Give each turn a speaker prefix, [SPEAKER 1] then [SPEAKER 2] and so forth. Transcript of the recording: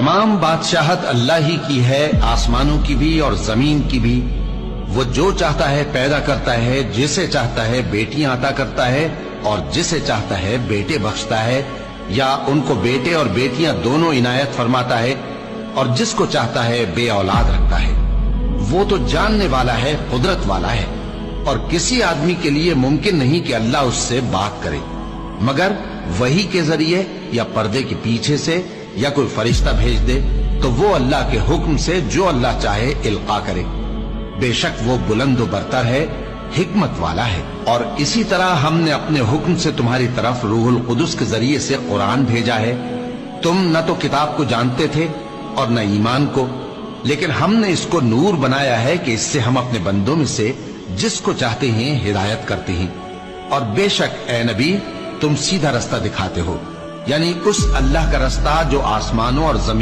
[SPEAKER 1] تمام بادشاہت اللہ ہی کی ہے، آسمانوں کی بھی اور زمین کی بھی۔ وہ جو چاہتا ہے پیدا کرتا ہے، جسے چاہتا ہے بیٹیاں عطا کرتا ہے اور جسے چاہتا ہے بیٹے بخشتا ہے، یا ان کو بیٹے اور بیٹیاں دونوں عنایت فرماتا ہے، اور جس کو چاہتا ہے بے اولاد رکھتا ہے۔ وہ تو جاننے والا ہے، قدرت والا ہے، اور کسی آدمی کے لیے ممکن نہیں کہ اللہ اس سے بات کرے مگر وحی کے ذریعے یا پردے کے پیچھے سے، یا کوئی فرشتہ بھیج دے تو وہ اللہ کے حکم سے جو اللہ چاہے القا کرے۔ بے شک وہ بلند و برتر ہے، حکمت والا ہے۔ اور اسی طرح ہم نے اپنے حکم سے تمہاری طرف روح القدس کے ذریعے سے قرآن بھیجا ہے۔ تم نہ تو کتاب کو جانتے تھے اور نہ ایمان کو، لیکن ہم نے اس کو نور بنایا ہے کہ اس سے ہم اپنے بندوں میں سے جس کو چاہتے ہیں ہدایت کرتے ہیں۔ اور بے شک اے نبی تم سیدھا رستہ دکھاتے ہو، یعنی اس اللہ کا رستہ جو آسمانوں اور زمین